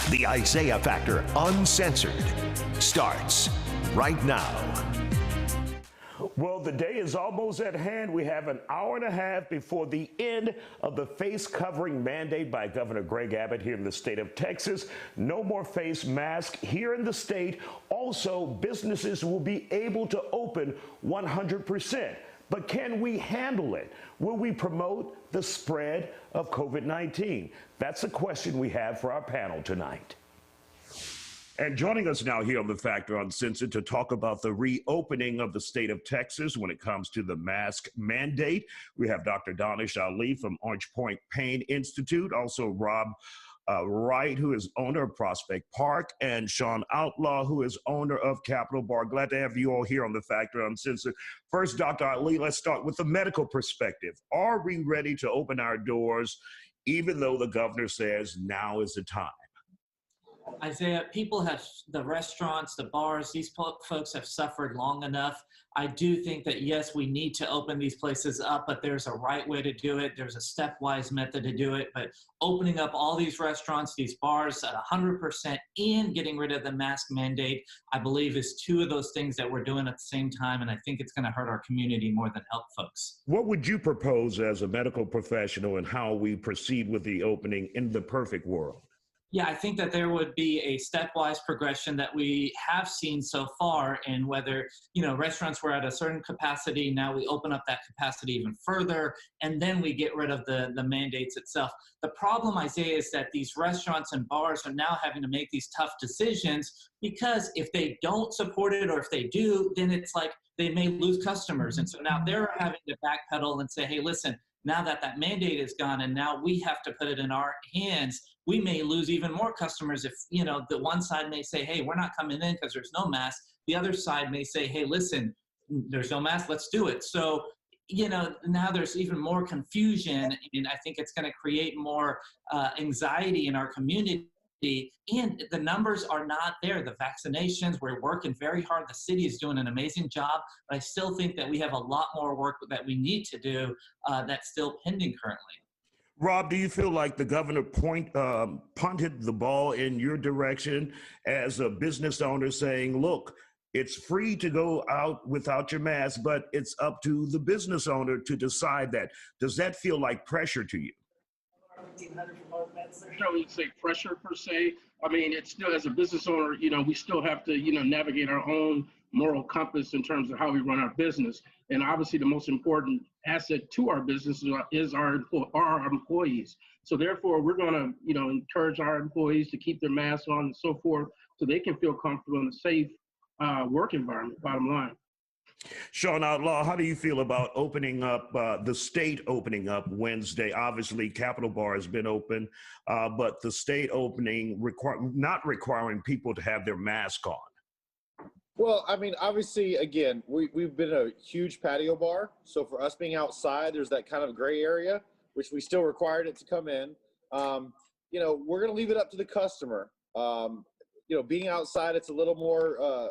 The Isaiah Factor Uncensored starts right now. Well, the day is almost at hand. We have an hour and a half before the end of the face covering mandate by Governor Greg Abbott here in the state of Texas. No more face masks here in the state. Also, businesses will be able to open 100%. But can we handle it? Will we promote the spread of COVID-19? That's a question we have for our panel tonight. And joining us now here on The Factor Uncensored to talk about the reopening of the state of Texas when it comes to the mask mandate, we have Dr. Danish Ali from Orange Point Pain Institute, also Rob Wright, who is owner of Prospect Park, and Sean Outlaw, who is owner of Capitol Bar. Glad to have you all here on The Factor Uncensored. First, Dr. Ali, let's start with the medical perspective. Are we ready to open our doors, even though the governor says now is the time? Isaiah, people have, the restaurants, the bars, these folks have suffered long enough. I do think that, yes, we need to open these places up, but there's a right way to do it. There's a stepwise method to do it. But opening up all these restaurants, these bars at 100% and getting rid of the mask mandate, I believe is two of those things that we're doing at the same time. And I think it's going to hurt our community more than help folks. What would you propose as a medical professional and how we proceed with the opening in the perfect world? Yeah, I think that there would be a stepwise progression that we have seen so far, and whether, restaurants were at a certain capacity, now we open up that capacity even further, and then we get rid of the mandates itself. The problem, Isaiah, is that these restaurants and bars are now having to make these tough decisions, because if they don't support it, or if they do, then it's like they may lose customers. And so now they're having to backpedal and say, hey, listen, now that that mandate is gone and now we have to put it in our hands, we may lose even more customers if, the one side may say, hey, we're not coming in because there's no mask. The other side may say, hey, listen, there's no mask, let's do it. So, now there's even more confusion, and I think it's going to create more anxiety in our community. And the numbers are not there. The vaccinations, we're working very hard. The city is doing an amazing job, but I still think that we have a lot more work that we need to do that's still pending currently. Rob, do you feel like the governor punted the ball in your direction as a business owner, saying, look, it's free to go out without your mask, but it's up to the business owner to decide that? Does that feel like pressure to you? I wouldn't say pressure per se. I mean, it's still, as a business owner, we still have to, navigate our own moral compass in terms of how we run our business. And obviously the most important asset to our business is our employees. So therefore, we're going to, encourage our employees to keep their masks on and so forth, so they can feel comfortable in a safe work environment, bottom line. Sean Outlaw, how do you feel about opening up, the state opening up Wednesday? Obviously, Capitol Bar has been open, but the state opening not requiring people to have their mask on. Well, I mean, obviously, again, we've been a huge patio bar. So for us being outside, there's that kind of gray area, which we still required it to come in. We're going to leave it up to the customer. Being outside, it's a little more, a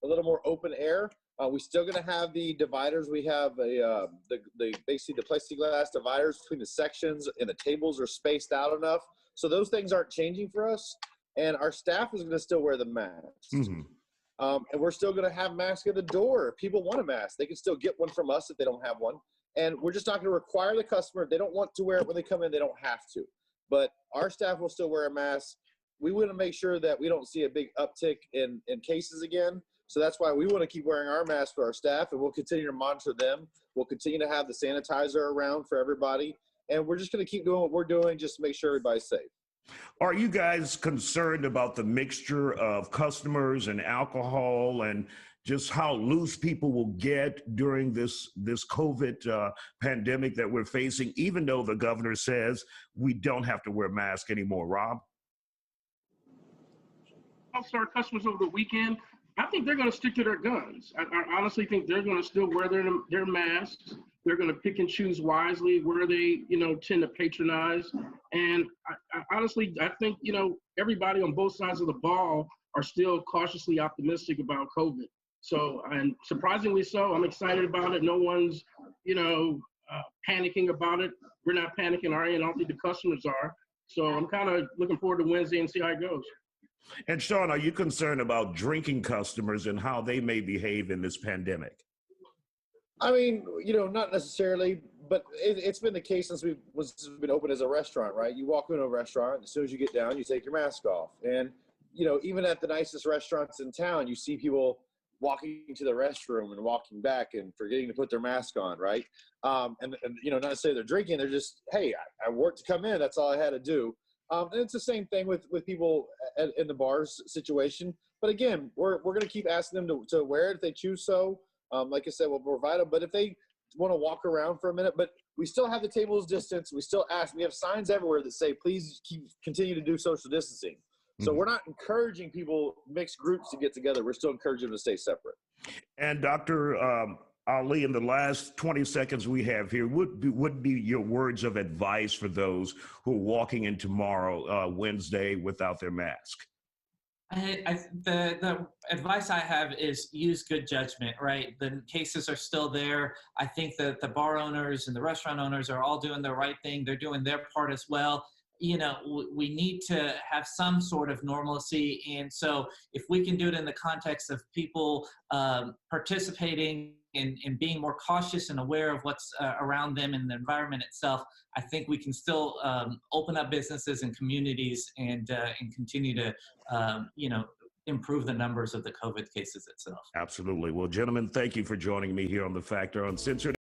little more open air. We're still going to have the dividers. We have basically the plexiglass dividers between the sections, and the tables are spaced out enough. So those things aren't changing for us. And our staff is going to still wear the masks. Mm-hmm. And we're still going to have masks at the door. If people want a mask, they can still get one from us if they don't have one. And we're just not going to require the customer. If they don't want to wear it when they come in, they don't have to. But our staff will still wear a mask. We want to make sure that we don't see a big uptick in cases again. So that's why we want to keep wearing our masks for our staff, and we'll continue to monitor them. We'll continue to have the sanitizer around for everybody. And we're just going to keep doing what we're doing just to make sure everybody's safe. Are you guys concerned about the mixture of customers and alcohol and just how loose people will get during this COVID pandemic that we're facing, even though the governor says we don't have to wear masks anymore? Rob? Also, our customers over the weekend, I think they're going to stick to their guns. I honestly think they're going to still wear their masks. They're going to pick and choose wisely where they, tend to patronize. And I honestly think, everybody on both sides of the ball are still cautiously optimistic about COVID. So, and surprisingly so, I'm excited about it. No one's, panicking about it. We're not panicking our end. I don't think the customers are. So I'm kind of looking forward to Wednesday and see how it goes. And Sean, are you concerned about drinking customers and how they may behave in this pandemic? I mean, not necessarily, but it's been the case since we've been open as a restaurant, right? You walk into a restaurant, as soon as you get down, you take your mask off. And, even at the nicest restaurants in town, you see people walking to the restroom and walking back and forgetting to put their mask on, right? And not to say they're drinking, they're just, hey, I worked to come in, that's all I had to do. And it's the same thing with people in the bars situation. But again, we're going to keep asking them to wear it if they choose so. Like I said, we'll provide them. But if they want to walk around for a minute, but we still have the tables distance. We still ask. We have signs everywhere that say, please continue to do social distancing. So we're not encouraging people, mixed groups to get together. We're still encouraging them to stay separate. And Dr. Ali, in the last 20 seconds we have here, would be your words of advice for those who are walking in tomorrow, Wednesday, without their mask? The advice I have is use good judgment, right? The cases are still there. I think that the bar owners and the restaurant owners are all doing the right thing. They're doing their part as well. We need to have some sort of normalcy. And so if we can do it in the context of people participating and being more cautious and aware of what's around them and the environment itself, I think we can still open up businesses and communities and continue to, improve the numbers of the COVID cases itself. Absolutely. Well, gentlemen, thank you for joining me here on The Factor Uncensored.